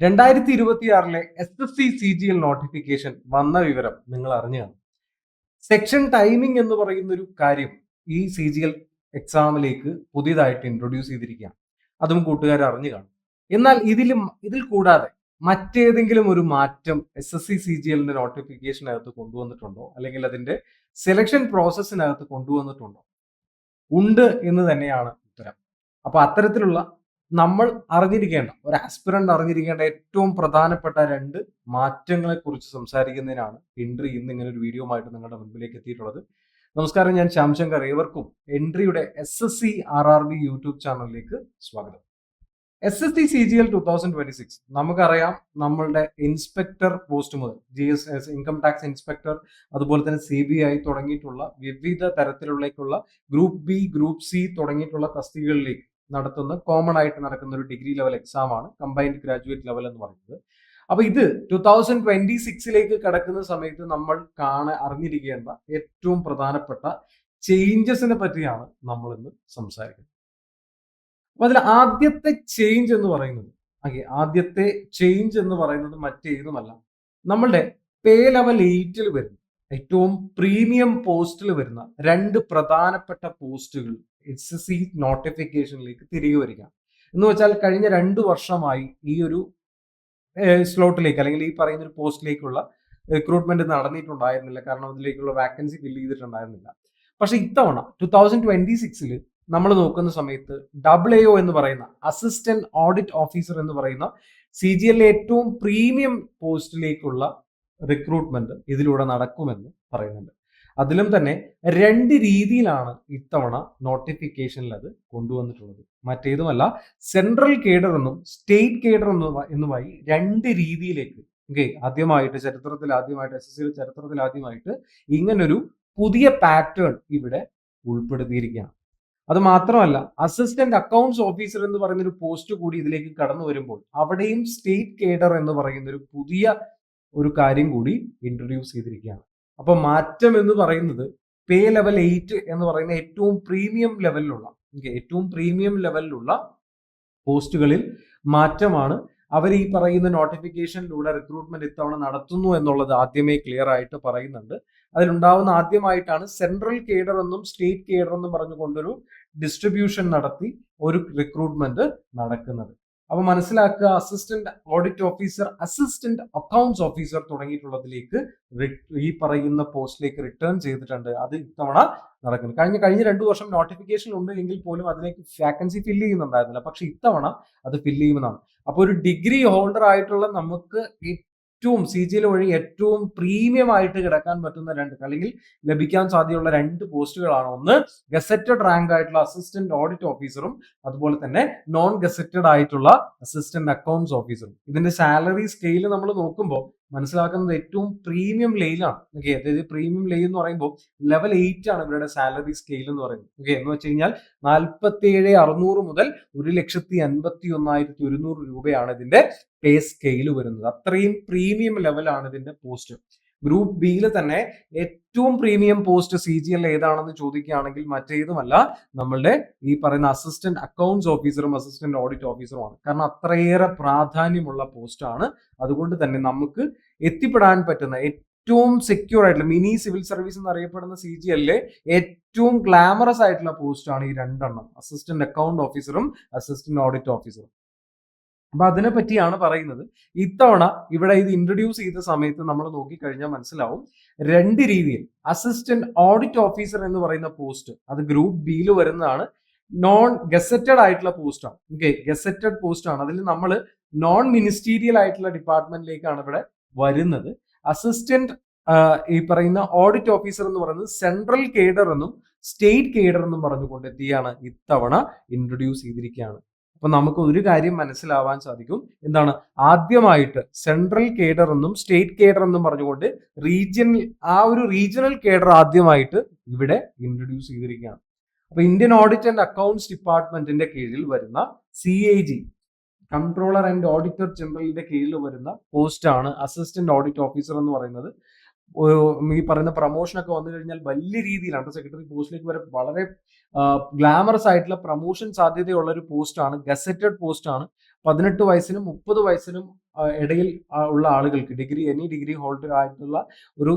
2026 SSC CGL notification വന്ന വിവരം നിങ്ങൾ അറിഞ്ഞു കാണും. സെക്ഷൻ ടൈമിംഗ് എന്ന് പറയുന്ന ഒരു കാര്യം ഈ CGL എക്സാമിലേക്ക് പുതിയതായിട്ട് ഇൻട്രൊഡ്യൂസ് ചെയ്തിരിക്കുകയാണ്. അതും കൂട്ടുകാർ അറിഞ്ഞു കാണും. എന്നാൽ ഇതിൽ കൂടാതെ മറ്റേതെങ്കിലും ഒരു മാറ്റം SSC CGLന്റെ നോട്ടിഫിക്കേഷനകത്ത് കൊണ്ടുവന്നിട്ടുണ്ടോ, അല്ലെങ്കിൽ അതിന്റെ സെലക്ഷൻ പ്രോസസ്സിനകത്ത് കൊണ്ടുവന്നിട്ടുണ്ടോ? ഉണ്ട് എന്ന് തന്നെയാണ് ഉത്തരം. അപ്പൊ അത്തരത്തിലുള്ള നമ്മൾ അറിഞ്ഞിരിക്കേണ്ട, ഒരു ആസ്പിറന്റ് അറിഞ്ഞിരിക്കേണ്ട ഏറ്റവും പ്രധാനപ്പെട്ട 2 മാറ്റങ്ങളെ കുറിച്ച് സംസാരിക്കുന്നതിനാണ് എൻട്രി ഇന്ന് ഇങ്ങനെ ഒരു വീഡിയോ ആയിട്ട് നിങ്ങളുടെ മുൻപിലേക്ക് എത്തിയിട്ടുള്ളത്. നമസ്കാരം, ഞാൻ ശ്യാംശങ്കർ. ഏവർക്കും എൻട്രിയുടെ SSC RRB യൂട്യൂബ് ചാനലിലേക്ക് സ്വാഗതം. SSC CGL 2026 നമുക്കറിയാം, നമ്മളുടെ ഇൻസ്പെക്ടർ പോസ്റ്റ് മുതൽ GS ഇൻകം ടാക്സ് ഇൻസ്പെക്ടർ, അതുപോലെ തന്നെ CBI തുടങ്ങിയിട്ടുള്ള വിവിധ തരത്തിലുള്ള ഗ്രൂപ്പ് ബി, ഗ്രൂപ്പ് സി തുടങ്ങിയിട്ടുള്ള തസ്തികകളിലേക്ക് നടത്തുന്ന കോമൺ ആയിട്ട് നടക്കുന്ന ഒരു ഡിഗ്രി ലെവൽ എക്സാം ആണ് കമ്പൈൻഡ് ഗ്രാജുവേറ്റ് ലെവൽ എന്ന് പറയുന്നത്. അപ്പൊ ഇത് 2026 കടക്കുന്ന സമയത്ത് നമ്മൾ അറിഞ്ഞിരിക്കേണ്ട ഏറ്റവും പ്രധാനപ്പെട്ട ചേഞ്ചസിനെ പറ്റിയാണ് നമ്മൾ ഇന്ന് സംസാരിക്കുന്നത്. അപ്പൊ അതിൽ ആദ്യത്തെ ചേഞ്ച് എന്ന് പറയുന്നത് മറ്റേതുമല്ല, നമ്മളുടെ പേ ലെവൽ 8 വരുന്ന ഏറ്റവും പ്രീമിയം പോസ്റ്റിൽ വരുന്ന 2 പ്രധാനപ്പെട്ട പോസ്റ്റുകൾ SSC നോട്ടിഫിക്കേഷനിലേക്ക് തിരികെ വരിക എന്ന് വെച്ചാൽ, കഴിഞ്ഞ 2 വർഷമായി ഈ ഒരു സ്ലോട്ടിലേക്ക് അല്ലെങ്കിൽ ഈ പറയുന്ന ഒരു പോസ്റ്റിലേക്കുള്ള റിക്രൂട്ട്മെന്റ് നടന്നിട്ടുണ്ടായിരുന്നില്ല. കാരണം അതിലേക്കുള്ള വാക്കൻസി ഫില്ല് ചെയ്തിട്ടുണ്ടായിരുന്നില്ല. പക്ഷെ ഇത്തവണ 2026 നമ്മൾ നോക്കുന്ന സമയത്ത് AAO എന്ന് പറയുന്ന അസിസ്റ്റന്റ് ഓഡിറ്റ് ഓഫീസർ എന്ന് പറയുന്ന CGL ഏറ്റവും പ്രീമിയം പോസ്റ്റിലേക്കുള്ള റിക്രൂട്ട്മെന്റ് ഇതിലൂടെ നടക്കുമെന്ന് പറയുന്നുണ്ട്. അതിലും തന്നെ 2 രീതിയിലാണ് ഇത്തവണ നോട്ടിഫിക്കേഷനിൽ അത് കൊണ്ടുവന്നിട്ടുള്ളത്. മറ്റേതുമല്ല, സെൻട്രൽ കേഡർ എന്നും സ്റ്റേറ്റ് കേഡർ എന്നുമായി 2 രീതിയിലേക്ക് ചരിത്രത്തിൽ ആദ്യമായിട്ട് SSC ചരിത്രത്തിൽ ആദ്യമായിട്ട് ഇങ്ങനൊരു പുതിയ പാറ്റേൺ ഇവിടെ ഉൾപ്പെടുത്തിയിരിക്കുകയാണ്. അത് മാത്രമല്ല, അസിസ്റ്റന്റ് അക്കൗണ്ട്സ് ഓഫീസർ എന്ന് പറയുന്ന ഒരു പോസ്റ്റ് കൂടി ഇതിലേക്ക് കടന്നു വരുമ്പോൾ അവിടെയും സ്റ്റേറ്റ് കേഡർ എന്ന് പറയുന്ന ഒരു പുതിയ ഒരു കാര്യം കൂടി ഇൻട്രൊഡ്യൂസ് ചെയ്തിരിക്കുകയാണ്. അപ്പൊ മാറ്റം എന്ന് പറയുന്നത് പേ ലെവൽ 8 എന്ന് പറയുന്ന ഏറ്റവും പ്രീമിയം ലെവലിലുള്ള പോസ്റ്റുകളിൽ മാറ്റമാണ്. അവർ ഈ പറയുന്ന നോട്ടിഫിക്കേഷനിലൂടെ റിക്രൂട്ട്മെന്റ് ഇത്തവണ നടത്തുന്നു എന്നുള്ളത് ആദ്യമേ ക്ലിയർ ആയിട്ട് പറയുന്നുണ്ട്. അതിലുണ്ടാവുന്ന ആദ്യമായിട്ടാണ് സെൻട്രൽ കേഡർ എന്നും സ്റ്റേറ്റ് കേഡർ എന്നും പറഞ്ഞുകൊണ്ടൊരു ഡിസ്ട്രിബ്യൂഷൻ നടത്തി ഒരു റിക്രൂട്ട്മെന്റ് നടക്കുന്നത്. അപ്പൊ മനസ്സിലാക്കുക, assistant audit officer, assistant accounts officer തുടങ്ങിയിട്ടുള്ളതിലേക്ക് ഈ പറയുന്ന പോസ്റ്റിലേക്ക് റിട്ടേൺ ചെയ്തിട്ടുണ്ട്. അത് ഇത്തവണ നടക്കുന്നു. കഴിഞ്ഞ 2 വർഷം നോട്ടിഫിക്കേഷൻ ഉണ്ട് എങ്കിൽ പോലും അതിലേക്ക് വാക്കൻസി ഫില്ല് ചെയ്യുന്നുണ്ടായിരുന്നില്ല. പക്ഷെ ഇത്തവണ അത് ഫില്ല് ചെയ്യുന്നതാണ്. അപ്പോൾ ഒരു ഡിഗ്രി ഹോൾഡർ ആയിട്ടുള്ള നമുക്ക് ഏറ്റവും CGL വഴി ഏറ്റവും പ്രീമിയം ആയിട്ട് കിടക്കാൻ പറ്റുന്ന 2 അല്ലെങ്കിൽ ലഭിക്കാൻ സാധ്യതയുള്ള 2 പോസ്റ്റുകളാണ്. ഒന്ന് ഗസറ്റഡ് റാങ്ക് ആയിട്ടുള്ള അസിസ്റ്റന്റ് ഓഡിറ്റ് ഓഫീസറും, അതുപോലെ തന്നെ നോൺ ഗസറ്റഡ് ആയിട്ടുള്ള അസിസ്റ്റന്റ് അക്കൗണ്ട്സ് ഓഫീസറും. ഇതിന്റെ സാലറി സ്കെയിൽ നമ്മൾ നോക്കുമ്പോൾ മനസ്സിലാക്കുന്നത് ഏറ്റവും പ്രീമിയം ലെയിലാണ്. അതായത് പ്രീമിയം ലെയിൽ എന്ന് പറയുമ്പോൾ ലെവൽ 8 ആണ് ഇവരുടെ സാലറി സ്കെയിൽ എന്ന് പറയുന്നത്. എന്ന് വെച്ച് കഴിഞ്ഞാൽ 47,600 മുതൽ 1,51,100 രൂപയാണ് ഇതിന്റെ പേ സ്കെയിൽ വരുന്നത്. അത്രയും പ്രീമിയം ലെവലാണ് ഇതിന്റെ പോസ്റ്റ്. ഗ്രൂപ്പ് ബിയിൽ തന്നെ ഏറ്റവും പ്രീമിയം പോസ്റ്റ് CGL ഏതാണെന്ന് ചോദിക്കുകയാണെങ്കിൽ മറ്റേതുമല്ല, നമ്മളുടെ ഈ പറയുന്ന അസിസ്റ്റന്റ് അക്കൗണ്ട്സ് ഓഫീസറും അസിസ്റ്റന്റ് ഓഡിറ്റ് ഓഫീസറുമാണ്. കാരണം അത്രയേറെ പ്രാധാന്യമുള്ള പോസ്റ്റാണ്. അതുകൊണ്ട് തന്നെ നമുക്ക് എത്തിപ്പെടാൻ പറ്റുന്ന ഏറ്റവും സെക്യൂർ ആയിട്ടുള്ള മിനി സിവിൽ സർവീസ് എന്നറിയപ്പെടുന്ന CGLലെ ഏറ്റവും ഗ്ലാമറസ് ആയിട്ടുള്ള പോസ്റ്റാണ് ഈ 2 എണ്ണം, അസിസ്റ്റന്റ് അക്കൗണ്ട് ഓഫീസറും അസിസ്റ്റന്റ് ഓഡിറ്റ് ഓഫീസറും. അപ്പൊ അതിനെ പറ്റിയാണ് പറയുന്നത്. ഇത്തവണ ഇവിടെ ഇത് ഇൻട്രൊഡ്യൂസ് ചെയ്ത സമയത്ത് നമ്മൾ നോക്കിക്കഴിഞ്ഞാൽ മനസ്സിലാവും, 2 രീതിയിൽ അസിസ്റ്റന്റ് ഓഡിറ്റ് ഓഫീസർ എന്ന് പറയുന്ന പോസ്റ്റ് അത് ഗ്രൂപ്പ് ബിയിൽ വരുന്നതാണ്. നോൺ ഗസറ്റഡ് ആയിട്ടുള്ള പോസ്റ്റാണ്. ഗസറ്റഡ് പോസ്റ്റ് ആണ്. അതിൽ നമ്മൾ നോൺ മിനിസ്റ്റീരിയൽ ആയിട്ടുള്ള ഡിപ്പാർട്ട്മെന്റിലേക്കാണ് ഇവിടെ വരുന്നത്. അസിസ്റ്റന്റ് ഈ പറയുന്ന ഓഡിറ്റ് ഓഫീസർ എന്ന് പറയുന്നത് സെൻട്രൽ കേഡർ എന്നും സ്റ്റേറ്റ് കേഡർ എന്നും പറഞ്ഞുകൊണ്ട് എത്തിയാണ് ഇത്തവണ ഇൻട്രൊഡ്യൂസ് ചെയ്തിരിക്കുകയാണ്. അപ്പൊ നമുക്ക് ഒരു കാര്യം മനസ്സിലാവാൻ സാധിക്കും, എന്താണ്, ആദ്യമായിട്ട് സെൻട്രൽ കേഡർ എന്നും സ്റ്റേറ്റ് കേഡർ എന്നും പറഞ്ഞുകൊണ്ട് റീജിയണൽ കേഡർ ആദ്യമായിട്ട് ഇവിടെ ഇൻട്രൊഡ്യൂസ് ചെയ്തിരിക്കുകയാണ്. അപ്പൊ ഇന്ത്യൻ ഓഡിറ്റ് ആൻഡ് അക്കൗണ്ട്സ് ഡിപ്പാർട്ട്മെന്റിന്റെ കീഴിൽ വരുന്ന CAG, കൺട്രോളർ ആൻഡ് ഓഡിറ്റർ ജനറലിന്റെ കീഴിൽ വരുന്ന പോസ്റ്റാണ് അസിസ്റ്റന്റ് ഓഡിറ്റ് ഓഫീസർ എന്ന് പറയുന്നത്. ഈ പറയുന്ന പ്രൊമോഷൻ ഒക്കെ വന്നു കഴിഞ്ഞാൽ വലിയ രീതിയിലാണ് സെക്രട്ടറി പോസ്റ്റിലേക്ക് വരെ വളരെ ഗ്ലാമറസ് ആയിട്ടുള്ള പ്രൊമോഷൻ സാധ്യതയുള്ള ഒരു പോസ്റ്റാണ്, ഗസറ്റഡ് പോസ്റ്റാണ്. 18 വയസ്സിനും 30 വയസ്സിനും ഇടയിൽ ഉള്ള ആളുകൾക്ക് എനി ഡിഗ്രി ഹോൾഡർ ആയിട്ടുള്ള ഒരു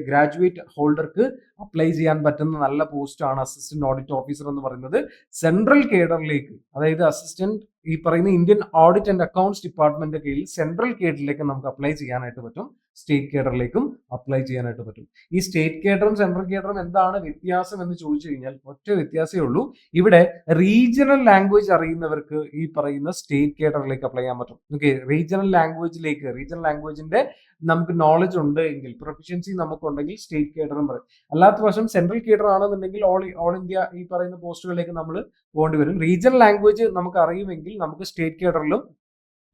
ഗ്രാജുവേറ്റ് ഹോൾഡർക്ക് അപ്ലൈ ചെയ്യാൻ പറ്റുന്ന നല്ല പോസ്റ്റാണ് അസിസ്റ്റന്റ് ഓഡിറ്റ് ഓഫീസർ എന്ന് പറയുന്നത്. സെൻട്രൽ കേഡറിലേക്ക്, അതായത് അസിസ്റ്റന്റ് ഈ പറയുന്ന ഇന്ത്യൻ ഓഡിറ്റ് ആൻഡ് അക്കൗണ്ട്സ് ഡിപ്പാർട്ട്മെന്റിന്റെ കീഴിൽ സെൻട്രൽ കേഡറിലേക്ക് നമുക്ക് അപ്ലൈ ചെയ്യാനായിട്ട് പറ്റും, സ്റ്റേറ്റ് കേഡറിലേക്കും അപ്ലൈ ചെയ്യാനായിട്ട് പറ്റും. ഈ സ്റ്റേറ്റ് കേഡറും സെൻട്രൽ കേഡറും എന്താണ് വ്യത്യാസം എന്ന് ചോദിച്ചു കഴിഞ്ഞാൽ ഒറ്റ വ്യത്യാസമേ ഉള്ളൂ. ഇവിടെ റീജിയണൽ ലാംഗ്വേജ് അറിയുന്നവർക്ക് ഈ പറയുന്ന സ്റ്റേറ്റ് കേഡറിലേക്ക് അപ്ലൈ ചെയ്യാൻ പറ്റും. ഓക്കെ, റീജിയണൽ ലാംഗ്വേജിന്റെ നമുക്ക് നോളജ് ഉണ്ട് എങ്കിൽ, പ്രൊഫിഷ്യൻസി നമുക്കുണ്ടെങ്കിൽ സ്റ്റേറ്റ് കേഡറും പറയും. അല്ലാത്ത പക്ഷം സെൻട്രൽ കേഡർ ആണെന്നുണ്ടെങ്കിൽ ഓൾ ഇന്ത്യ ഈ പറയുന്ന പോസ്റ്റുകളിലേക്ക് നമ്മൾ പോകേണ്ടി വരും. റീജിയണൽ ലാംഗ്വേജ് നമുക്ക് അറിയുമെങ്കിൽ നമുക്ക് സ്റ്റേറ്റ് കേഡറിലും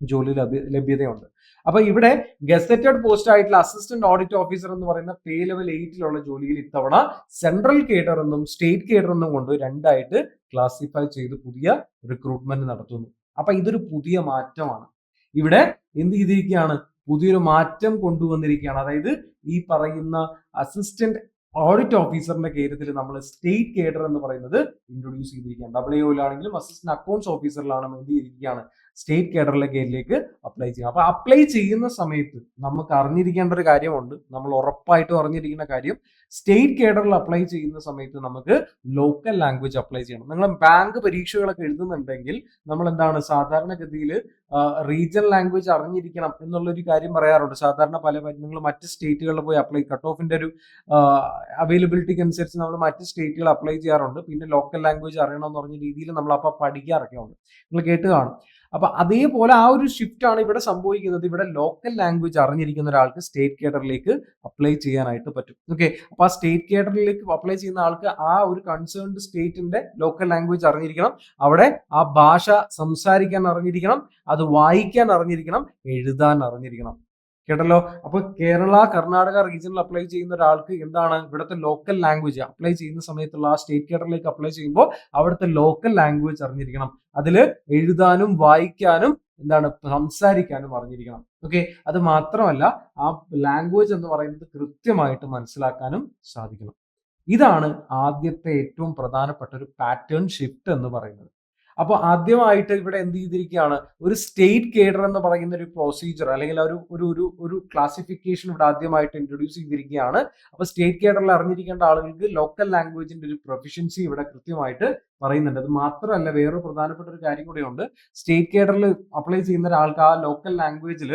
ജോലി ലഭ്യതയുണ്ട്. അപ്പൊ ഇവിടെ ഗസറ്റഡ് പോസ്റ്റ് ആയിട്ടുള്ള അസിസ്റ്റന്റ് ഓഡിറ്റ് ഓഫീസർ എന്ന് പറയുന്ന പേ ലെവൽ 8 ജോലിയിൽ ഇത്തവണ സെൻട്രൽ കേഡർ എന്നും സ്റ്റേറ്റ് കേഡർ എന്നും കൊണ്ട് രണ്ടായിട്ട് ക്ലാസിഫൈ ചെയ്ത് പുതിയ റിക്രൂട്ട്മെന്റ് നടത്തുന്നു. അപ്പൊ ഇതൊരു പുതിയ മാറ്റമാണ്. ഇവിടെ എന്ത് ചെയ്തിരിക്കുകയാണ്? പുതിയൊരു മാറ്റം കൊണ്ടുവന്നിരിക്കുകയാണ്. അതായത് ഈ പറയുന്ന അസിസ്റ്റന്റ് ഓഡിറ്റ് ഓഫീസറിന്റെ കാര്യത്തിൽ നമ്മൾ സ്റ്റേറ്റ് കേഡർ എന്ന് പറയുന്നത് ഇൻട്രൊഡ്യൂസ് ചെയ്തിരിക്കുകയാണ്. WO-യിലാണെങ്കിലും അസിസ്റ്റന്റ് അക്കൗണ്ട്സ് ഓഫീസറിലാണെങ്കിലും എന്ത് ചെയ്തിരിക്കുകയാണ്? സ്റ്റേറ്റ് കേഡറിലെ കീഴിലേക്ക് അപ്ലൈ ചെയ്യാം. അപ്പൊ അപ്ലൈ ചെയ്യുന്ന സമയത്ത് നമുക്ക് അറിഞ്ഞിരിക്കേണ്ട ഒരു കാര്യമുണ്ട്, നമ്മൾ ഉറപ്പായിട്ടും അറിഞ്ഞിരിക്കുന്ന കാര്യം, സ്റ്റേറ്റ് കേഡറിൽ അപ്ലൈ ചെയ്യുന്ന സമയത്ത് നമുക്ക് ലോക്കൽ ലാംഗ്വേജ് അപ്ലൈ ചെയ്യണം. നിങ്ങൾ ബാങ്ക് പരീക്ഷകളൊക്കെ എഴുതുന്നുണ്ടെങ്കിൽ നമ്മൾ എന്താണ് സാധാരണഗതിയിൽ റീജിയണൽ ലാംഗ്വേജ് അറിഞ്ഞിരിക്കണം എന്നുള്ളൊരു കാര്യം പറയാറുണ്ട്. സാധാരണ നിങ്ങൾ മറ്റ് സ്റ്റേറ്റുകളിൽ പോയി അപ്ലൈ, കട്ട് ഓഫിന്റെ ഒരു അവൈലബിലിറ്റിക്ക് അനുസരിച്ച് നമ്മൾ മറ്റ് സ്റ്റേറ്റുകൾ അപ്ലൈ ചെയ്യാറുണ്ട്. പിന്നെ ലോക്കൽ ലാംഗ്വേജ് അറിയണം എന്ന് പറഞ്ഞ രീതിയിൽ നമ്മൾ അപ്പോൾ പഠിക്കാറൊക്കെ ഉണ്ട്, നിങ്ങൾ കേട്ട് കാണും. അപ്പൊ അതേപോലെ ആ ഒരു ഷിഫ്റ്റ് ആണ് ഇവിടെ സംഭവിക്കുന്നത്. ഇവിടെ ലോക്കൽ ലാംഗ്വേജ് അറിഞ്ഞിരിക്കുന്ന ഒരാൾക്ക് സ്റ്റേറ്റ് കേഡറിലേക്ക് അപ്ലൈ ചെയ്യാനായിട്ട് പറ്റും. ഓക്കെ, അപ്പൊ ആ സ്റ്റേറ്റ് കേഡറിലേക്ക് അപ്ലൈ ചെയ്യുന്ന ആൾക്ക് ആ ഒരു കൺസേൺഡ് സ്റ്റേറ്റിന്റെ ലോക്കൽ ലാംഗ്വേജ് അറിഞ്ഞിരിക്കണം, അവിടെ ആ ഭാഷ സംസാരിക്കാൻ അറിഞ്ഞിരിക്കണം, അത് വായിക്കാൻ അറിഞ്ഞിരിക്കണം, എഴുതാൻ അറിഞ്ഞിരിക്കണം. കേട്ടല്ലോ? അപ്പൊ കേരള, കർണാടക റീജിയനിൽ അപ്ലൈ ചെയ്യുന്ന ഒരാൾക്ക് എന്താണ് ഇവിടുത്തെ ലോക്കൽ ലാംഗ്വേജ് അപ്ലൈ ചെയ്യുന്ന സമയത്തുള്ള ആ സ്റ്റേറ്റ് കേഡറിലേക്ക് അപ്ലൈ ചെയ്യുമ്പോൾ അവിടുത്തെ ലോക്കൽ ലാംഗ്വേജ് അറിഞ്ഞിരിക്കണം. അതിൽ എഴുതാനും വായിക്കാനും എന്താണ് സംസാരിക്കാനും അറിഞ്ഞിരിക്കണം. ഓക്കെ, അത് മാത്രമല്ല ആ ലാംഗ്വേജ് എന്ന് പറയുന്നത് കൃത്യമായിട്ട് മനസ്സിലാക്കാനും സാധിക്കണം. ഇതാണ് ആദ്യത്തെ ഏറ്റവും പ്രധാനപ്പെട്ട ഒരു പാറ്റേൺ ഷിഫ്റ്റ് എന്ന് പറയുന്നത്. അപ്പോൾ ആദ്യമായിട്ട് ഇവിടെ എന്ത് ചെയ്തിരിക്കുകയാണ്? ഒരു സ്റ്റേറ്റ് കേഡർ എന്ന് പറയുന്ന ഒരു പ്രൊസീജിയർ അല്ലെങ്കിൽ ഒരു ക്ലാസിഫിക്കേഷൻ ഇവിടെ ആദ്യമായിട്ട് ഇൻട്രൊഡ്യൂസ് ചെയ്തിരിക്കുകയാണ്. അപ്പൊ സ്റ്റേറ്റ് കേഡറിൽ അറിഞ്ഞിരിക്കേണ്ട ആളുകൾക്ക് ലോക്കൽ ലാംഗ്വേജിന്റെ ഒരു പ്രൊഫിഷ്യൻസി ഇവിടെ കൃത്യമായിട്ട് പറയുന്നുണ്ട്. അത് മാത്രമല്ല വേറൊരു പ്രധാനപ്പെട്ട ഒരു കാര്യം കൂടിയുണ്ട്. സ്റ്റേറ്റ് കേഡറിൽ അപ്ലൈ ചെയ്യുന്ന ഒരാൾക്ക് ആ ലോക്കൽ ലാംഗ്വേജിൽ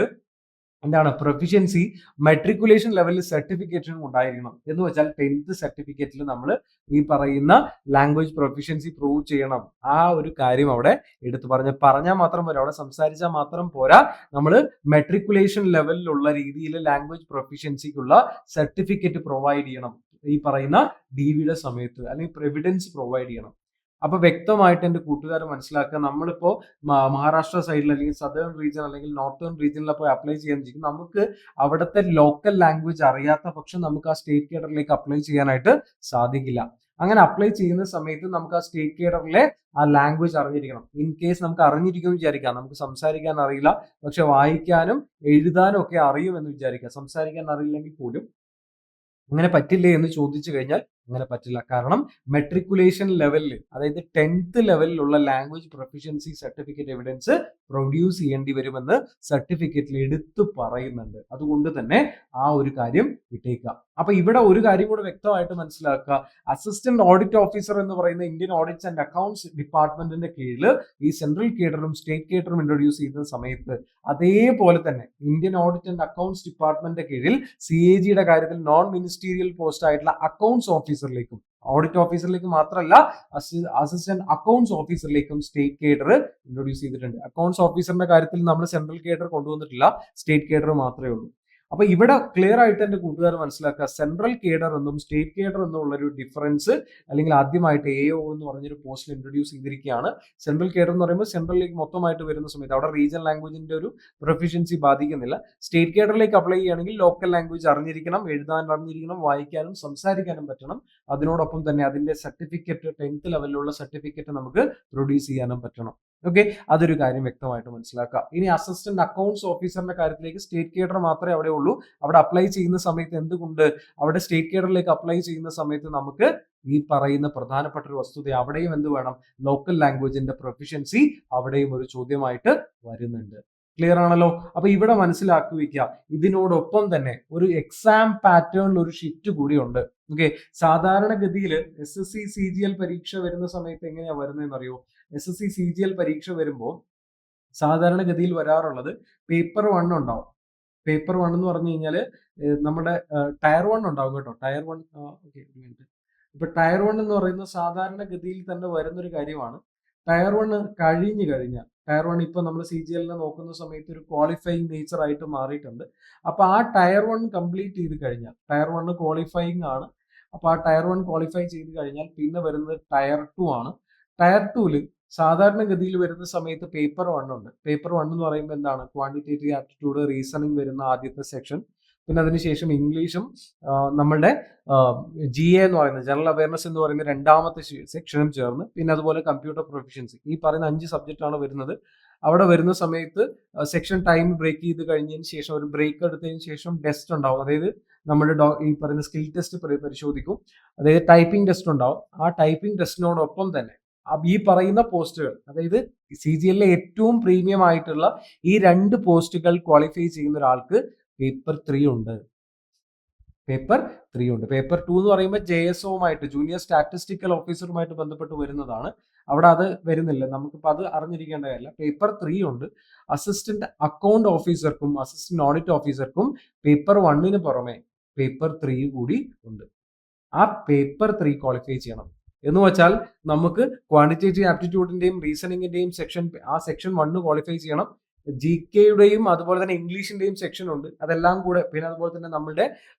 എന്താണ് പ്രൊഫിഷ്യൻസി മെട്രിക്കുലേഷൻ ലെവലിൽ സർട്ടിഫിക്കേഷനും ഉണ്ടായിരിക്കണം. എന്ന് വെച്ചാൽ 10th സർട്ടിഫിക്കറ്റിൽ നമ്മൾ ഈ പറയുന്ന ലാംഗ്വേജ് പ്രൊഫിഷ്യൻസി പ്രൂവ് ചെയ്യണം. ആ ഒരു കാര്യം അവിടെ എടുത്തു പറഞ്ഞാൽ മാത്രം പോരാ, അവിടെ സംസാരിച്ചാൽ മാത്രം പോരാ, നമ്മൾ മെട്രിക്കുലേഷൻ ലെവലിലുള്ള രീതിയിൽ ലാംഗ്വേജ് പ്രൊഫിഷ്യൻസിക്കുള്ള സർട്ടിഫിക്കറ്റ് പ്രൊവൈഡ് ചെയ്യണം. ഈ പറയുന്ന DVയുടെ സമയത്ത് അല്ലെങ്കിൽ എവിഡൻസ് പ്രൊവൈഡ് ചെയ്യണം. അപ്പൊ വ്യക്തമായിട്ട് എൻ്റെ കൂട്ടുകാർ മനസ്സിലാക്കുക, നമ്മളിപ്പോ മഹാരാഷ്ട്ര സൈഡിൽ അല്ലെങ്കിൽ സദേൺ റീജിയൻ അല്ലെങ്കിൽ നോർത്തേൺ റീജിയനിൽ പോയി അപ്ലൈ ചെയ്യാൻ വെച്ചിരിക്കും, നമുക്ക് അവിടുത്തെ ലോക്കൽ ലാംഗ്വേജ് അറിയാത്ത പക്ഷം നമുക്ക് ആ സ്റ്റേറ്റ് കേഡറിലേക്ക് അപ്ലൈ ചെയ്യാനായിട്ട് സാധിക്കില്ല. അങ്ങനെ അപ്ലൈ ചെയ്യുന്ന സമയത്ത് നമുക്ക് ആ സ്റ്റേറ്റ് കേഡറിലെ ആ ലാംഗ്വേജ് അറിഞ്ഞിരിക്കണം. ഇൻ കേസ് നമുക്ക് അറിഞ്ഞിരിക്കുമെന്ന് വിചാരിക്കാം, നമുക്ക് സംസാരിക്കാൻ അറിയില്ല, പക്ഷെ വായിക്കാനും എഴുതാനും ഒക്കെ അറിയുമെന്ന് വിചാരിക്കാം. സംസാരിക്കാൻ അറിയില്ലെങ്കിൽ പോലും അങ്ങനെ പറ്റില്ലേ എന്ന് ചോദിച്ചു കഴിഞ്ഞാൽ അങ്ങനെ പറ്റില്ല. കാരണം മെട്രിക്കുലേഷൻ ലെവലിൽ, അതായത് 10th ലെവലിലുള്ള language proficiency certificate evidence produce ചെയ്യേണ്ടി വരുമെന്ന് സർട്ടിഫിക്കറ്റിൽ എടുത്തു പറയുന്നുണ്ട്. അതുകൊണ്ട് തന്നെ ആ ഒരു കാര്യം ഇട്ടേക്കുക. അപ്പൊ ഇവിടെ ഒരു കാര്യം കൂടെ വ്യക്തമായിട്ട് മനസ്സിലാക്കുക, അസിസ്റ്റന്റ് ഓഡിറ്റ് ഓഫീസർ എന്ന് പറയുന്ന ഇന്ത്യൻ ഓഡിറ്റ്സ് ആൻഡ് അക്കൗണ്ട്സ് ഡിപ്പാർട്ട്മെന്റിന്റെ കീഴിൽ ഈ സെൻട്രൽ കേഡറും സ്റ്റേറ്റ് കേഡറും ഇൻട്രൊഡ്യൂസ് ചെയ്യുന്ന സമയത്ത് അതേപോലെ തന്നെ ഇന്ത്യൻ ഓഡിറ്റ് ആൻഡ് അക്കൗണ്ട്സ് ഡിപ്പാർട്ട്മെന്റിന്റെ കീഴിൽ CAGയുടെ കാര്യത്തിൽ നോൺ മിനിസ്റ്റീരിയൽ പോസ്റ്റ് ആയിട്ടുള്ള അക്കൗണ്ട്സ് ഓഫീസറിലേക്കും, ഓഡിറ്റ് ഓഫീസറിലേക്ക് മാത്രമല്ല അസിസ്റ്റന്റ് അക്കൗണ്ട്സ് ഓഫീസറിലേക്കും സ്റ്റേറ്റ് കേഡർ ഇൻട്രൊഡ്യൂസ് ചെയ്തിട്ടുണ്ട്. അക്കൗണ്ട്സ് ഓഫീസറിന്റെ കാര്യത്തിൽ നമ്മൾ സെൻട്രൽ കേഡർ കൊണ്ടുവന്നിട്ടില്ല, സ്റ്റേറ്റ് കേഡർ മാത്രമേ ഉള്ളൂ. അപ്പൊ ഇവിടെ ക്ലിയർ ആയിട്ട് എന്റെ കൂട്ടുകാർ മനസ്സിലാക്കുക, സെൻട്രൽ കേഡർ എന്നും സ്റ്റേറ്റ് കേഡർ എന്നുള്ള ഒരു ഡിഫറൻസ് അല്ലെങ്കിൽ ആദ്യമായിട്ട് AO എന്ന് പറഞ്ഞൊരു പോസ്റ്റിൽ ഇൻട്രൊഡ്യൂസ് ചെയ്തിരിക്കുകയാണ്. സെൻട്രൽ കേഡർ എന്ന് പറയുമ്പോൾ സെൻട്രലിലേക്ക് മൊത്തമായിട്ട് വരുന്ന സമയത്ത് അവിടെ റീജിയണൽ ലാംഗ്വേജിന്റെ ഒരു പ്രൊഫിഷ്യൻസി ബാധിക്കുന്നില്ല. സ്റ്റേറ്റ് കേഡറിലേക്ക് അപ്ലൈ ചെയ്യുകയാണെങ്കിൽ ലോക്കൽ ലാംഗ്വേജ് അറിഞ്ഞിരിക്കണം, എഴുതാൻ അറിഞ്ഞിരിക്കണം, വായിക്കാനും സംസാരിക്കാനും പറ്റണം. അതിനോടൊപ്പം തന്നെ അതിന്റെ സർട്ടിഫിക്കറ്റ് 10th ലെവലിലുള്ള സർട്ടിഫിക്കറ്റ് നമുക്ക് പ്രൊഡ്യൂസ് ചെയ്യാനും പറ്റണം. ഓക്കെ, അതൊരു കാര്യം വ്യക്തമായിട്ട് മനസ്സിലാക്കുക. ഇനി അസിസ്റ്റന്റ് അക്കൗണ്ട്സ് ഓഫീസറിന്റെ കാര്യത്തിലേക്ക് സ്റ്റേറ്റ് കേഡർ മാത്രമേ അവിടെ ഉള്ളൂ. അവിടെ അപ്ലൈ ചെയ്യുന്ന സമയത്ത് എന്തുകൊണ്ട് അവിടെ സ്റ്റേറ്റ് കേഡറിലേക്ക് അപ്ലൈ ചെയ്യുന്ന സമയത്ത് നമുക്ക് ഈ പറയുന്ന പ്രധാനപ്പെട്ട ഒരു വസ്തുത അവിടെയും എന്ത് വേണം, ലോക്കൽ ലാംഗ്വേജിന്റെ പ്രൊഫിഷ്യൻസി അവിടെയും ഒരു ചോദ്യമായിട്ട് വരുന്നുണ്ട്. ക്ലിയർ ആണല്ലോ? അപ്പൊ ഇവിടെ മനസ്സിലാക്കി വെക്കുക, ഇതിനോടൊപ്പം തന്നെ ഒരു എക്സാം പാറ്റേണിൽ ഒരു ഷിഫ്റ്റ് കൂടി ഉണ്ട്. ഓക്കെ, സാധാരണഗതിയിൽ SSC CGL പരീക്ഷ വരുന്ന സമയത്ത് എങ്ങനെയാ വരുന്നതെന്ന് അറിയോ? SSC CGL പരീക്ഷ വരുമ്പോൾ സാധാരണഗതിയിൽ വരാറുള്ളത് പേപ്പർ 1 ഉണ്ടാവും. പേപ്പർ 1 എന്ന് പറഞ്ഞു കഴിഞ്ഞാൽ നമ്മുടെ ടയർ 1 ഉണ്ടാവും കേട്ടോ. ടയർ 1 ഓക്കെ, ഒരു മിനിറ്റ്. ഇപ്പൊ ടയർ 1 എന്ന് പറയുന്നത് സാധാരണഗതിയിൽ തന്നെ വരുന്നൊരു കാര്യമാണ്. ടയർ 1 കഴിഞ്ഞു കഴിഞ്ഞാൽ ടയർ 1 ഇപ്പൊ നമ്മൾ CGLനെ നോക്കുന്ന സമയത്ത് ഒരു ക്വാളിഫയിങ് നേച്ചർ ആയിട്ട് മാറിയിട്ടുണ്ട്. അപ്പൊ ആ ടയർ 1 കംപ്ലീറ്റ് ചെയ്ത് കഴിഞ്ഞാൽ ടയർ 1 ക്വാളിഫയിങ് ആണ്. അപ്പൊ ആ ടയർ 1 ക്വാളിഫൈ ചെയ്ത് കഴിഞ്ഞാൽ പിന്നെ വരുന്നത് ടയർ 2 ആണ്. ടയർ 2ല് സാധാരണഗതിയിൽ വരുന്ന സമയത്ത് പേപ്പർ 1 ഉണ്ട്. പേപ്പർ 1 എന്ന് പറയുമ്പോൾ എന്താണ്, ക്വാണ്ടിറ്റേറ്റീവ് ആപ്റ്റിറ്റ്യൂഡ്, റീസണിങ് വരുന്ന ആദ്യത്തെ സെക്ഷൻ. പിന്നെ അതിനുശേഷം ഇംഗ്ലീഷും നമ്മളുടെ GA എന്ന് പറയുന്നത് ജനറൽ അവയർനെസ് എന്ന് പറയുന്ന രണ്ടാമത്തെ സെക്ഷനും ചേർന്ന്, പിന്നെ അതുപോലെ കമ്പ്യൂട്ടർ പ്രൊഫിഷ്യൻസി, ഈ പറയുന്ന 5 സബ്ജക്റ്റ് ആണ് വരുന്നത്. അവിടെ വരുന്ന സമയത്ത് സെക്ഷൻ ടൈം ബ്രേക്ക് ചെയ്ത് കഴിഞ്ഞതിന് ശേഷം ഒരു ബ്രേക്ക് എടുത്തതിന് ശേഷം ടെസ്റ്റ് ഉണ്ടാവും. അതായത് നമ്മുടെ ഈ പറയുന്ന സ്കിൽ ടെസ്റ്റ് പരിശോധിക്കും. അതായത് ടൈപ്പിംഗ് ടെസ്റ്റ് ഉണ്ടാവും. ആ ടൈപ്പിംഗ് ടെസ്റ്റിനോടൊപ്പം തന്നെ ഈ പറയുന്ന പോസ്റ്റുകൾ, അതായത് CGLലെ ഏറ്റവും പ്രീമിയം ആയിട്ടുള്ള ഈ 2 പോസ്റ്റുകൾ ക്വാളിഫൈ ചെയ്യുന്ന ഒരാൾക്ക് പേപ്പർ 3 ഉണ്ട്. പേപ്പർ 3 ഉണ്ട്. പേപ്പർ 2 എന്ന് പറയുമ്പോൾ JSOവുമായിട്ട്, ജൂനിയർ സ്റ്റാറ്റിസ്റ്റിക്കൽ ഓഫീസറുമായിട്ട് ബന്ധപ്പെട്ട് വരുന്നതാണ്. അവിടെ അത് വരുന്നില്ല, നമുക്കിപ്പോൾ അത് അറിഞ്ഞിരിക്കേണ്ട കാര്യമില്ല. പേപ്പർ 3 ഉണ്ട്. അസിസ്റ്റന്റ് അക്കൗണ്ട് ഓഫീസർക്കും അസിസ്റ്റന്റ് ഓഡിറ്റ് ഓഫീസർക്കും പേപ്പർ 1ന് പുറമെ പേപ്പർ 3 കൂടി ഉണ്ട്. ആ പേപ്പർ 3 ക്വാളിഫൈ ചെയ്യണം. എന്ന് വെച്ചാൽ നമുക്ക് ക്വാണ്ടിറ്റേറ്റീവ് ആപ്റ്റിറ്റ്യൂഡിന്റെയും റീസണിങ്ങിന്റെയും സെക്ഷൻ 1 ക്വാളിഫൈ ചെയ്യണം. GKയുടെയും അതുപോലെ തന്നെ ഇംഗ്ലീഷിന്റെയും സെക്ഷൻ ഉണ്ട്. അതെല്ലാം കൂടെ, പിന്നെ അതുപോലെ തന്നെ നമ്മുടെ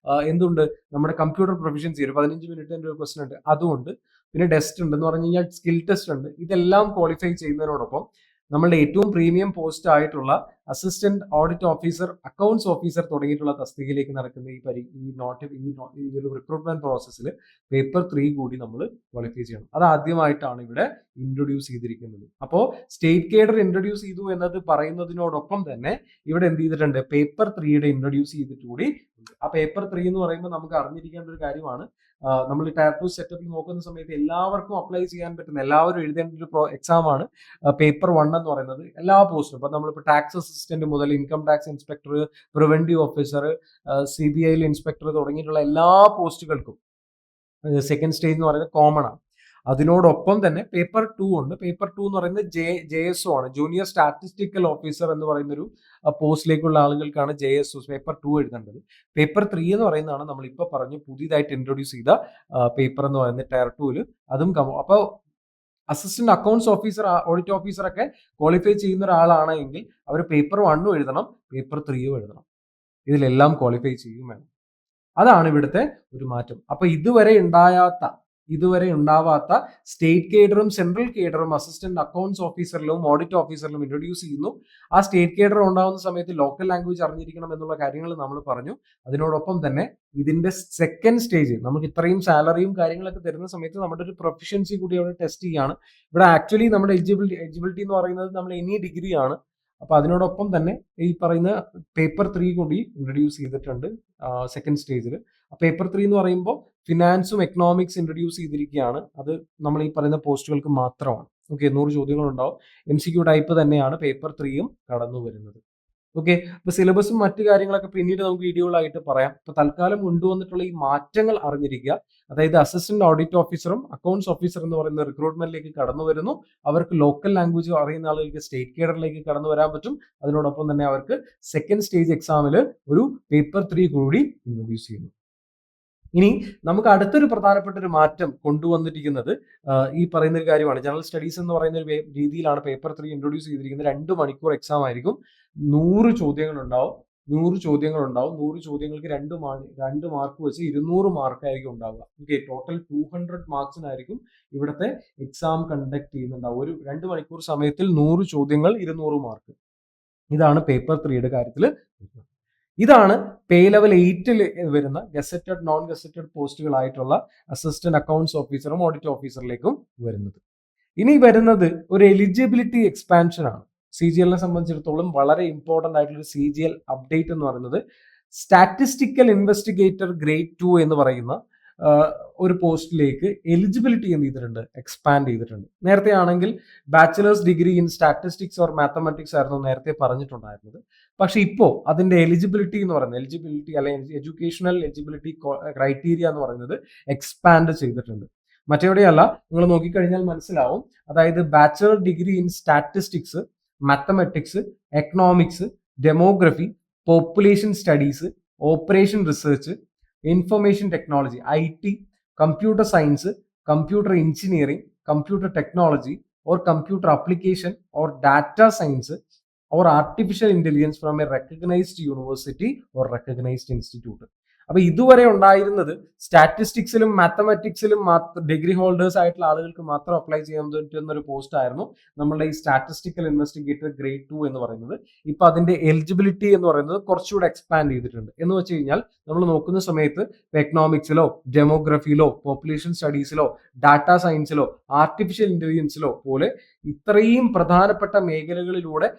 എന്തുണ്ട്, നമ്മുടെ കമ്പ്യൂട്ടർ പ്രൊഫിഷ്യൻസി ഒരു 15 മിനിറ്റിന്റെ ഒരു ക്വസ്റ്റൻ ഉണ്ട്, അതുകൊണ്ട്. പിന്നെ ടെസ്റ്റ് ഉണ്ട്, എന്ന് പറഞ്ഞു കഴിഞ്ഞാൽ സ്കിൽ ടെസ്റ്റ് ഉണ്ട്. ഇതെല്ലാം ക്വാളിഫൈ ചെയ്യുന്നതിനോടൊപ്പം നമ്മളുടെ ഏറ്റവും പ്രീമിയം പോസ്റ്റ് ആയിട്ടുള്ള assistant audit officer, accounts officer തുടങ്ങിയിട്ടുള്ള തസ്തികയിലേക്ക് നടക്കുന്ന ഈ ഒരു റിക്രൂട്ട്മെന്റ് പ്രോസസ്സിൽ പേപ്പർ 3 കൂടി നമ്മൾ ക്വാളിഫൈ ചെയ്യണം. അത് ആദ്യമായിട്ടാണ് ഇവിടെ ഇൻട്രൊഡ്യൂസ് ചെയ്തിരിക്കുന്നത്. അപ്പോൾ സ്റ്റേറ്റ് കേഡർ ഇൻട്രൊഡ്യൂസ് ചെയ്തു എന്നത് പറയുന്നതിനോടൊപ്പം തന്നെ ഇവിടെ എന്ത് ചെയ്തിട്ടുണ്ട്, പേപ്പർ 3യുടെ ഇൻട്രൊഡ്യൂസ് ചെയ്തിട്ട് കൂടി ഉണ്ട്. ആ പേപ്പർ 3 എന്ന് പറയുമ്പോൾ നമുക്ക് അറിഞ്ഞിരിക്കേണ്ട ഒരു കാര്യമാണ്, നമ്മൾ ടയർ 2 സെറ്റപ്പിൽ നോക്കുന്ന സമയത്ത് എല്ലാവർക്കും അപ്ലൈ ചെയ്യാൻ പറ്റുന്ന, എല്ലാവരും എഴുതേണ്ട ഒരു എക്സാം ആണ് പേപ്പർ 1 എന്ന് പറയുന്നത്. എല്ലാ പോസ്റ്റും, ഇപ്പൊ നമ്മളിപ്പോൾ ടാക്സ് അസിസ്റ്റന്റ് മുതൽ income tax inspector, preventive officer, CBIയിൽ ഇൻസ്പെക്ടർ തുടങ്ങിയിട്ടുള്ള എല്ലാ പോസ്റ്റുകൾക്കും സെക്കൻഡ് സ്റ്റേജ് എന്ന് പറയുന്നത് കോമൺ ആണ്. അതിനോടൊപ്പം തന്നെ പേപ്പർ 2 ഉണ്ട്. പേപ്പർ 2 എന്ന് പറയുന്നത് JSO ആണ്, ജൂനിയർ സ്റ്റാറ്റിസ്റ്റിക്കൽ ഓഫീസർ എന്ന് പറയുന്ന ഒരു പോസ്റ്റിലേക്കുള്ള ആളുകൾക്കാണ് JSO പേപ്പർ 2 എഴുതേണ്ടത്. പേപ്പർ 3 എന്ന് പറയുന്നതാണ് നമ്മൾ ഇപ്പോൾ പറഞ്ഞു പുതിയതായിട്ട് ഇൻട്രൊഡ്യൂസ് ചെയ്ത പേപ്പർ എന്ന് പറയുന്നത് ടയർ 2ല്. അതും അപ്പോൾ assistant accounts officer, audit officer ഒക്കെ ക്വാളിഫൈ ചെയ്യുന്ന ഒരാളാണെങ്കിൽ അവർ പേപ്പർ 1 എഴുതണം, പേപ്പർ 3 എഴുതണം. ഇതിലെല്ലാം ക്വാളിഫൈ ചെയ്യും വേണം. അതാണ് ഇവിടുത്തെ ഒരു മാറ്റം. അപ്പൊ ഇതുവരെ ഉണ്ടാവാത്ത സ്റ്റേറ്റ് കേഡറും സെൻട്രൽ കേഡറും അസിസ്റ്റന്റ് അക്കൗണ്ട്സ് ഓഫീസറിലും ഓഡിറ്റ് ഓഫീസറിലും ഇൻട്രൊഡ്യൂസ് ചെയ്യുന്നു. ആ സ്റ്റേറ്റ് കേഡർ ഉണ്ടാകുന്ന സമയത്ത് ലോക്കൽ ലാംഗ്വേജ് അറിഞ്ഞിരിക്കണം എന്നുള്ള കാര്യങ്ങൾ നമ്മൾ പറഞ്ഞു. അതിനോടൊപ്പം തന്നെ ഇതിന്റെ സെക്കൻഡ് സ്റ്റേജ്, നമുക്ക് ഇത്രയും സാലറിയും കാര്യങ്ങളൊക്കെ തരുന്ന സമയത്ത് നമ്മുടെ ഒരു പ്രൊഫിഷ്യൻസി കൂടി അവിടെ ടെസ്റ്റ് ചെയ്യാണ്. ഇവിടെ ആക്ച്വലി നമ്മുടെ എലിജിബിലിറ്റി എന്ന് പറയുന്നത് നമ്മൾ എനി ഡിഗ്രി ആണ്. അപ്പൊ അതിനോടൊപ്പം തന്നെ ഈ പറയുന്ന പേപ്പർ 3 കൂടി ഇൻട്രൊഡ്യൂസ് ചെയ്തിട്ടുണ്ട് സെക്കൻഡ് സ്റ്റേജിൽ. പേപ്പർ 3 എന്ന് പറയുമ്പോൾ ഫിനാൻസും എക്കണോമിക്സ് ഇൻട്രൊഡ്യൂസ് ചെയ്തിരിക്കുകയാണ്. അത് നമ്മൾ ഈ പറയുന്ന പോസ്റ്റുകൾക്ക് മാത്രമാണ്. ഓക്കെ, 100 ചോദ്യങ്ങൾ ഉണ്ടാവും. MCQ ടൈപ്പ് തന്നെയാണ് പേപ്പർ 3യും കടന്നു വരുന്നത്. ഓക്കെ, അപ്പൊ സിലബസും മറ്റു കാര്യങ്ങളൊക്കെ പിന്നീട് നമുക്ക് വീഡിയോകളായിട്ട് പറയാം. അപ്പൊ തൽക്കാലം കൊണ്ടുവന്നിട്ടുള്ള ഈ മാറ്റങ്ങൾ അറിഞ്ഞിരിക്കുക. അതായത് അസിസ്റ്റന്റ് ഓഡിറ്റ് ഓഫീസറും അക്കൗണ്ട്സ് ഓഫീസർ എന്ന് പറയുന്ന റിക്രൂട്ട്മെന്റിലേക്ക് കടന്നു വരുന്നു. അവർക്ക് ലോക്കൽ ലാംഗ്വേജ് അറിയുന്ന ആളുകൾക്ക് സ്റ്റേറ്റ് കേഡറിലേക്ക് കടന്നു വരാൻ പറ്റും. അതിനോടൊപ്പം തന്നെ അവർക്ക് സെക്കൻഡ് സ്റ്റേജ് എക്സാമിൽ ഒരു പേപ്പർ 3 കൂടി ഇൻട്രൊഡ്യൂസ് ചെയ്യുന്നു. ഇനി നമുക്ക് അടുത്തൊരു പ്രധാനപ്പെട്ട ഒരു മാറ്റം കൊണ്ടുവന്നിരിക്കുന്നത് ഈ പറയുന്ന ഒരു കാര്യമാണ്. ജനറൽ സ്റ്റഡീസ് എന്ന് പറയുന്ന ഒരു രീതിയിലാണ് പേപ്പർ 3 ഇൻട്രൊഡ്യൂസ് ചെയ്തിരിക്കുന്നത്. 2 മണിക്കൂർ എക്സാം ആയിരിക്കും. 100 ചോദ്യങ്ങൾ ഉണ്ടാവും. 100 ചോദ്യങ്ങൾക്ക് 2 മാർക്ക് വെച്ച് 200 മാർക്കായിരിക്കും ഉണ്ടാവുക. ഓക്കെ, ടോട്ടൽ 200 മാർക്സിനായിരിക്കും ഇവിടുത്തെ എക്സാം കണ്ടക്ട് ചെയ്യുന്നുണ്ടാവും. ഒരു 2 മണിക്കൂർ സമയത്തിൽ 100 ചോദ്യങ്ങൾ, 200 മാർക്ക്. ഇതാണ് പേപ്പർ 3യുടെ കാര്യത്തിൽ. ഇതാണ് പേ ലെവൽ 8ൽ വരുന്ന ഗസറ്റഡ്, നോൺ ഗസറ്റഡ് പോസ്റ്റുകളായിട്ടുള്ള അസിസ്റ്റന്റ് അക്കൗണ്ട്സ് ഓഫീസറും ഓഡിറ്റ് ഓഫീസറിലേക്കും വരുന്നത്. ഇനി വരുന്നത് ഒരു എലിജിബിലിറ്റി എക്സ്പാൻഷൻ ആണ്. CGL സംബന്ധിച്ചിടത്തോളം വളരെ ഇമ്പോർട്ടന്റ് ആയിട്ടുള്ള ഒരു CGL അപ്ഡേറ്റ് എന്ന് പറയുന്നത് സ്റ്റാറ്റിസ്റ്റിക്കൽ ഇൻവെസ്റ്റിഗേറ്റർ ഗ്രേഡ് 2 എന്ന് പറയുന്ന ഒരു പോസ്റ്റിലേക്ക് എലിജിബിലിറ്റി എന്ത് ചെയ്തിട്ടുണ്ട്, എക്സ്പാൻഡ് ചെയ്തിട്ടുണ്ട്. നേരത്തെ ആണെങ്കിൽ bachelor's degree in statistics or mathematics ആയിരുന്നു നേരത്തെ പറഞ്ഞിട്ടുണ്ടായിരുന്നത്. പക്ഷെ ഇപ്പോൾ അതിന്റെ എലിജിബിലിറ്റി എന്ന് പറയുന്നത്, എലിജിബിലിറ്റി അല്ലെങ്കിൽ എഡ്യൂക്കേഷണൽ എലിജിബിലിറ്റി ക്രൈറ്റീരിയ എന്ന് പറയുന്നത് എക്സ്പാൻഡ് ചെയ്തിട്ടുണ്ട്. മറ്റെവിടെയല്ല, നിങ്ങൾ നോക്കിക്കഴിഞ്ഞാൽ മനസ്സിലാവും. അതായത് bachelor degree in statistics, mathematics, economics, demography, population studies, operation research, information technology, IT, computer science, computer engineering, computer technology, or computer application, or data science, or artificial intelligence from a recognized university or recognized institute. അപ്പൊ ഇതുവരെ ഉണ്ടായിരുന്നത് സ്റ്റാറ്റിസ്റ്റിക്സിലും മാത്തമാറ്റിക്സിലും degree holders ആയിട്ടുള്ള ആളുകൾക്ക് മാത്രം apply ചെയ്യാൻ പറ്റുന്ന ഒരു post ആയിരുന്നു നമ്മളുടെ ഈ സ്റ്റാറ്റിസ്റ്റിക്കൽ ഇൻവെസ്റ്റിഗേറ്റർ ഗ്രേഡ് 2 എന്ന് പറയുന്നത്. ഇപ്പൊ അതിന്റെ എലിജിബിലിറ്റി എന്ന് പറയുന്നത് കുറച്ചുകൂടെ എക്സ്പാൻഡ് ചെയ്തിട്ടുണ്ട്. എന്ന് വെച്ച് കഴിഞ്ഞാൽ നമ്മൾ നോക്കുന്ന സമയത്ത് എക്കണോമിക്സിലോ, ഡെമോഗ്രഫിയിലോ, പോപ്പുലേഷൻ സ്റ്റഡീസിലോ, ഡാറ്റാ സയൻസിലോ, ആർട്ടിഫിഷ്യൽ ഇന്റലിജൻസിലോ പോലെ ഇത്രയും പ്രധാനപ്പെട്ട മേഖലകളിലൂടെ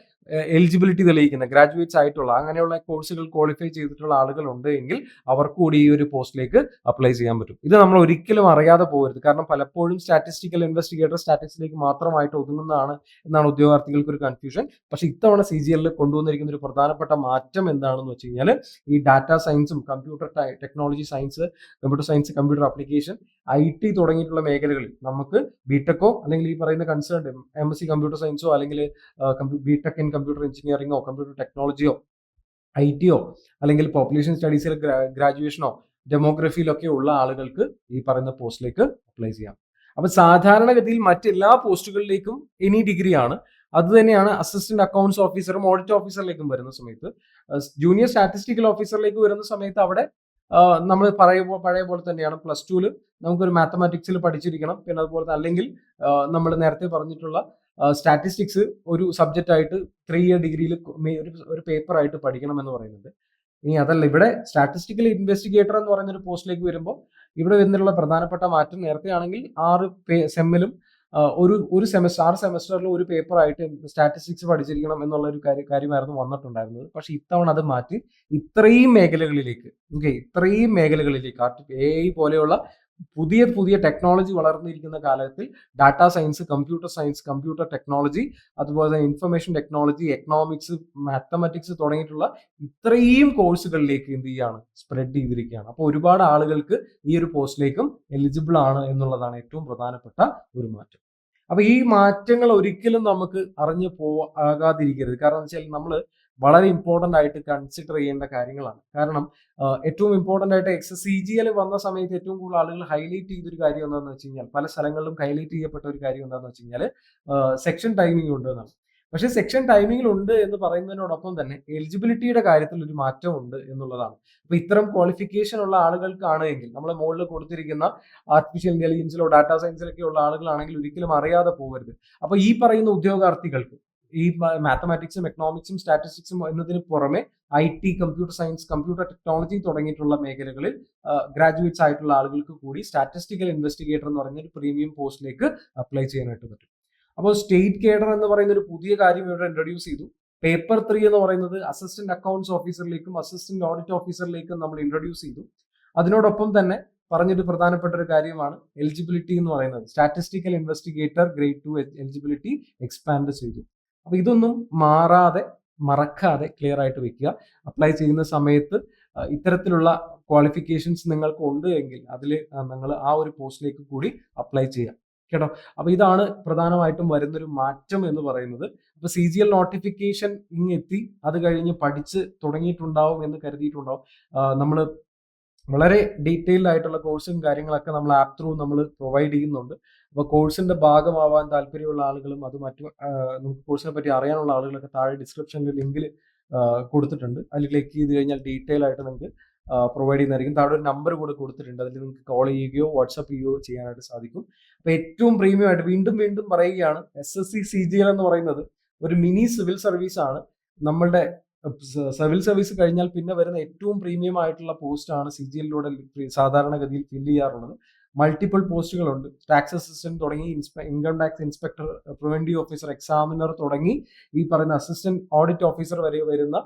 എലിജിബിലിറ്റി തെളിയിക്കുന്ന ഗ്രാജുവേറ്റ്സ് ആയിട്ടുള്ള അങ്ങനെയുള്ള കോഴ്സുകൾ ക്വാളിഫൈ ചെയ്തിട്ടുള്ള ആളുകൾ ഉണ്ട് എങ്കിൽ അവർക്ക് കൂടി ഈ ഒരു പോസ്റ്റിലേക്ക് അപ്ലൈ ചെയ്യാൻ പറ്റും. ഇത് നമ്മൾ ഒരിക്കലും അറിയാതെ പോകരുത്. കാരണം പലപ്പോഴും സ്റ്റാറ്റിസ്റ്റിക്കൽ ഇൻവെസ്റ്റിഗേറ്റർ സ്റ്റാറ്റിസ്റ്റിക്സിലേക്ക് മാത്രമായിട്ട് ഒതുങ്ങുന്നതാണ് എന്നാണ് ഉദ്യോഗാർത്ഥികൾക്ക് ഒരു കൺഫ്യൂഷൻ. പക്ഷെ ഇത്തവണ CGL കൊണ്ടുവന്നിരിക്കുന്ന ഒരു പ്രധാനപ്പെട്ട മാറ്റം എന്താണെന്ന് വെച്ച് കഴിഞ്ഞാൽ ഈ ഡാറ്റാ സയൻസും computer technology science, computer science, computer application, IT തുടങ്ങിയിട്ടുള്ള മേഖലകളിൽ നമുക്ക് ബിടെക്കോ അല്ലെങ്കിൽ ഈ പറയുന്ന കൺസേൺ MSc കമ്പ്യൂട്ടർ സയൻസോ അല്ലെങ്കിൽ ബിടെക് ഇൻ കമ്പ്യൂട്ടർ എഞ്ചിനീയറിംഗോ, കമ്പ്യൂട്ടർ ടെക്നോളജിയോ, IT അല്ലെങ്കിൽ പോപ്പുലേഷൻ സ്റ്റഡീസിൽ ഗ്രാജുവേഷനോ, ഡെമോഗ്രഫിയിലൊക്കെ ഉള്ള ആളുകൾക്ക് ഈ പറയുന്ന പോസ്റ്റിലേക്ക് അപ്ലൈ ചെയ്യാം. അപ്പൊ സാധാരണഗതിയിൽ മറ്റെല്ലാ പോസ്റ്റുകളിലേക്കും എനി ഡിഗ്രിയാണ്. അത് തന്നെയാണ് അസിസ്റ്റന്റ് അക്കൗണ്ട്സ് ഓഫീസറും ഓഡിറ്റ് ഓഫീസറിലേക്കും വരുന്ന സമയത്ത്. ജൂനിയർ സ്റ്റാറ്റിസ്റ്റിക്കൽ ഓഫീസറിലേക്ക് വരുന്ന സമയത്ത് അവിടെ നമ്മൾ പഴയ പോലെ തന്നെയാണ്. +2 നമുക്കൊരു മാത്തമാറ്റിക്സിൽ പഠിച്ചിരിക്കണം. പിന്നെ അതുപോലെ അല്ലെങ്കിൽ നമ്മൾ നേരത്തെ പറഞ്ഞിട്ടുള്ള സ്റ്റാറ്റിസ്റ്റിക്സ് ഒരു സബ്ജക്റ്റ് ആയിട്ട് 3 ഇയർ ഡിഗ്രിയിൽ ഒരു പേപ്പർ ആയിട്ട് പഠിക്കണം എന്ന് പറയുന്നുണ്ട്. ഇനി അതല്ല, ഇവിടെ സ്റ്റാറ്റിസ്റ്റിക്കൽ ഇൻവെസ്റ്റിഗേറ്റർ എന്ന് പറയുന്ന ഒരു പോസ്റ്റിലേക്ക് വരുമ്പോൾ ഇവിടെ വരുന്നുള്ള പ്രധാനപ്പെട്ട മാറ്റം, നേരത്തെ ആണെങ്കിൽ 6 സെമ്മിലും ഒരു സെമസ്റ്റർ 6 സെമസ്റ്ററിലും ഒരു പേപ്പർ ആയിട്ട് സ്റ്റാറ്റിസ്റ്റിക്സ് പഠിച്ചിരിക്കണം എന്നുള്ള ഒരു കാര്യമായിരുന്നു വന്നിട്ടുണ്ടായിരുന്നത്. പക്ഷെ ഇത്തവണ അത് മാറ്റി ഇത്രയും മേഖലകളിലേക്ക് AI പോലെയുള്ള പുതിയ ടെക്നോളജി വളർന്നിരിക്കുന്ന കാലത്തിൽ ഡാറ്റാ സയൻസ്, കമ്പ്യൂട്ടർ ടെക്നോളജി, അതുപോലെ തന്നെ ഇൻഫർമേഷൻ ടെക്നോളജി, എക്കണോമിക്സ്, മാത്തമാറ്റിക്സ് തുടങ്ങിയിട്ടുള്ള ഇത്രയും കോഴ്സുകളിലേക്ക് എന്ത് ചെയ്യാണ്, സ്പ്രെഡ് ചെയ്തിരിക്കുകയാണ്. അപ്പോൾ ഒരുപാട് ആളുകൾക്ക് ഈ ഒരു പോസ്റ്റിലേക്കും എലിജിബിൾ ആണ് എന്നുള്ളതാണ് ഏറ്റവും പ്രധാനപ്പെട്ട ഒരു മാറ്റം. അപ്പൊ ഈ മാറ്റങ്ങൾ ഒരിക്കലും നമുക്ക് അറിഞ്ഞു പോകാതിരിക്കരുത്. കാരണം എന്ന് വെച്ചാൽ നമ്മൾ വളരെ ഇമ്പോർട്ടന്റ് ആയിട്ട് കൺസിഡർ ചെയ്യേണ്ട കാര്യങ്ങളാണ്. കാരണം ഏറ്റവും ഇമ്പോർട്ടന്റ് ആയിട്ട് CGL വന്ന സമയത്ത് ഏറ്റവും കൂടുതൽ ആളുകൾ ഹൈലൈറ്റ് ചെയ്തൊരു കാര്യം എന്താണെന്ന് വെച്ച് കഴിഞ്ഞാൽ, പല സ്ഥലങ്ങളിലും ഹൈലൈറ്റ് ചെയ്യപ്പെട്ട ഒരു കാര്യം എന്താണെന്ന് വെച്ച് കഴിഞ്ഞാൽ സെക്ഷൻ ടൈമിംഗ് ഉണ്ട് എന്നാണ്. പക്ഷേ സെക്ഷൻ ടൈമിംഗിൽ ഉണ്ട് എന്ന് പറയുന്നതിനോടൊപ്പം തന്നെ എലിജിബിലിറ്റിയുടെ കാര്യത്തിൽ ഒരു മാറ്റം ഉണ്ട് എന്നുള്ളതാണ്. അപ്പൊ ഇത്തരം ക്വാളിഫിക്കേഷൻ ഉള്ള ആളുകൾക്കാണ് എങ്കിൽ, നമ്മൾ മുകളിൽ കൊടുത്തിരിക്കുന്ന ആർട്ടിഫിഷ്യൽ ഇന്റലിജൻസിലോ ഡാറ്റാ സയൻസിലൊക്കെ ഉള്ള ആളുകളാണെങ്കിൽ ഒരിക്കലും അറിയാതെ പോകരുത്. അപ്പൊ ഈ പറയുന്ന ഉദ്യോഗാർത്ഥികൾക്ക് ഈ മാത്തമാറ്റിക്സും എക്കണോമിക്സും സ്റ്റാറ്റിസ്റ്റിക്സും എന്നതിന് പുറമെ IT, computer science, computer technology തുടങ്ങിയിട്ടുള്ള മേഖലകളിൽ ഗ്രാജുവേറ്റ്സ് ആയിട്ടുള്ള ആളുകൾക്ക് കൂടി സ്റ്റാറ്റിസ്റ്റിക്കൽ ഇൻവെസ്റ്റിഗേറ്റർ എന്ന് പറയുന്ന ഒരു പ്രീമിയം പോസ്റ്റിലേക്ക് അപ്ലൈ ചെയ്യാനായിട്ട് പറ്റും. അപ്പോൾ സ്റ്റേറ്റ് കേഡർ എന്ന് പറയുന്ന ഒരു പുതിയ കാര്യം ഇവിടെ ഇൻട്രൊഡ്യൂസ് ചെയ്തു. പേപ്പർ 3 എന്ന് പറയുന്നത് അസിസ്റ്റന്റ് അക്കൗണ്ട്സ് ഓഫീസറിലേക്കും അസിസ്റ്റന്റ് ഓഡിറ്റ് ഓഫീസറിലേക്കും നമ്മൾ ഇൻട്രൊഡ്യൂസ് ചെയ്തു. അതിനോടൊപ്പം തന്നെ പറഞ്ഞൊരു പ്രധാനപ്പെട്ട ഒരു കാര്യമാണ് എലിജിബിലിറ്റി എന്ന് പറയുന്നത്. Statistical investigator grade 2 eligibility expand ചെയ്തു. അപ്പൊ ഇതൊന്നും മറക്കാതെ ക്ലിയർ ആയിട്ട് വെക്കുക. അപ്ലൈ ചെയ്യുന്ന സമയത്ത് ഇത്തരത്തിലുള്ള ക്വാളിഫിക്കേഷൻസ് നിങ്ങൾക്ക് ഉണ്ട് എങ്കിൽ അതിൽ നിങ്ങൾ ആ ഒരു പോസ്റ്റിലേക്ക് കൂടി അപ്ലൈ ചെയ്യുക കേട്ടോ. അപ്പൊ ഇതാണ് പ്രധാനമായിട്ടും വരുന്നൊരു മാറ്റം എന്ന് പറയുന്നത്. അപ്പൊ CGL നോട്ടിഫിക്കേഷൻ ഇങ്ങെത്തി, അത് കഴിഞ്ഞ് പഠിച്ച് തുടങ്ങിയിട്ടുണ്ടാവും എന്ന് കരുതിയിട്ടുണ്ടാവും. നമ്മൾ വളരെ ഡീറ്റെയിൽഡ് ആയിട്ടുള്ള കോഴ്സും കാര്യങ്ങളൊക്കെ നമ്മൾ ആപ്പ് ത്രൂ നമ്മൾ പ്രൊവൈഡ് ചെയ്യുന്നുണ്ട്. അപ്പോൾ കോഴ്സിന്റെ ഭാഗമാവാൻ താല്പര്യമുള്ള ആളുകളും അത് നമുക്ക് കോഴ്സിനെ പറ്റി അറിയാനുള്ള ആളുകളൊക്കെ താഴെ ഡിസ്ക്രിപ്ഷനിൽ ലിങ്കിൽ കൊടുത്തിട്ടുണ്ട്. അതിൽ ക്ലിക്ക് ചെയ്ത് കഴിഞ്ഞാൽ ഡീറ്റെയിൽ ആയിട്ട് നിങ്ങൾക്ക് പ്രൊവൈഡ് ചെയ്യുന്നതായിരിക്കും. താഴെ ഒരു നമ്പർ കൂടെ കൊടുത്തിട്ടുണ്ട്, അതിൽ നിങ്ങൾക്ക് കോൾ ചെയ്യുകയോ വാട്സ്ആപ്പ് ചെയ്യുകയോ ചെയ്യാനായിട്ട് സാധിക്കും. അപ്പോൾ ഏറ്റവും പ്രീമിയം ആയിട്ട് വീണ്ടും പറയുകയാണ്, SSC CGL എന്ന് പറയുന്നത് ഒരു മിനി സിവിൽ സർവീസ് ആണ്. നമ്മളുടെ സിവിൽ സർവീസ് കഴിഞ്ഞാൽ പിന്നെ വരുന്ന ഏറ്റവും പ്രീമിയം ആയിട്ടുള്ള പോസ്റ്റ് ആണ് CGLിലൂടെ സാധാരണഗതിയിൽ ഫില്ല് ചെയ്യാറുള്ളത്. മൾട്ടിപ്പിൾ പോസ്റ്റുകളുണ്ട്. ടാക്സ് അസിസ്റ്റന്റ് തുടങ്ങി income tax inspector, preventive officer, examiner തുടങ്ങി ഈ പറയുന്ന അസിസ്റ്റന്റ് ഓഡിറ്റ് ഓഫീസർ വരെ വരുന്ന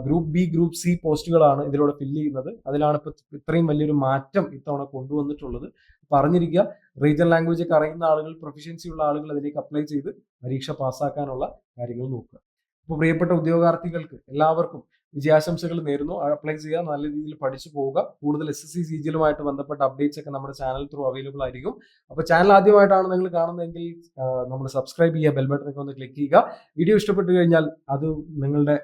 ഗ്രൂപ്പ് ബി, ഗ്രൂപ്പ് സി പോസ്റ്റുകളാണ് ഇതിലൂടെ ഫില്ല് ചെയ്യുന്നത്. അതിലാണ് ഇപ്പോൾ ഇത്രയും വലിയൊരു മാറ്റം ഇത്തവണ കൊണ്ടുവന്നിട്ടുള്ളത്. പറഞ്ഞിരിക്കുക, റീജിയണൽ ലാംഗ്വേജ് ഒക്കെ അറിയുന്ന ആളുകൾ, പ്രൊഫഷ്യൻസി ഉള്ള ആളുകൾ അതിലേക്ക് അപ്ലൈ ചെയ്ത് പരീക്ഷ പാസ്സാക്കാനുള്ള കാര്യങ്ങൾ നോക്കുക. അപ്പോൾ പ്രിയപ്പെട്ട ഉദ്യോഗാർത്ഥികൾക്ക് എല്ലാവർക്കും വിജയാശംസകൾ നേരുന്നു. അപ്ലൈ ചെയ്യുക, നല്ല രീതിയിൽ പഠിച്ചു പോവുക. കൂടുതൽ SSC CGL-ഉമായിട്ട് ബന്ധപ്പെട്ട അപ്ഡേറ്റ്സ് ഒക്കെ നമ്മുടെ ചാനൽ ത്രൂ അവൈലബിൾ ആയിരിക്കും. അപ്പോൾ ചാനൽ ആദ്യമായിട്ടാണ് നിങ്ങൾ കാണുന്നതെങ്കിൽ നമ്മൾ സബ്സ്ക്രൈബ് ചെയ്യുക, ബെൽ ബട്ടൺ ഒക്കെ ഒന്ന് ക്ലിക്ക് ചെയ്യുക. വീഡിയോ ഇഷ്ടപ്പെട്ടു കഴിഞ്ഞാൽ അത് നിങ്ങളുടെ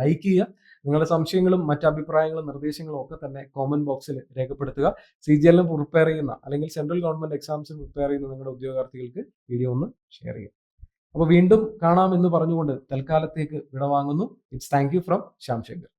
ലൈക്ക് ചെയ്യുക. നിങ്ങളുടെ സംശയങ്ങളും മറ്റ് അഭിപ്രായങ്ങളും നിർദ്ദേശങ്ങളും ഒക്കെ തന്നെ കോമന്റ് ബോക്സിൽ രേഖപ്പെടുത്തുക. CGL-ന് പ്രിപ്പയർ ചെയ്യുന്ന അല്ലെങ്കിൽ സെൻട്രൽ ഗവൺമെന്റ് എക്സാംസിന് പ്രിപ്പയർ ചെയ്യുന്ന നിങ്ങളുടെ ഉദ്യോഗാർത്ഥികൾക്ക് വീഡിയോ ഒന്ന് ഷെയർ ചെയ്യുക. അപ്പോൾ വീണ്ടും കാണാം എന്ന് പറഞ്ഞുകൊണ്ട് തൽക്കാലത്തേക്ക് വിടവാങ്ങുന്നു. It's thank you from Shyam Shankar.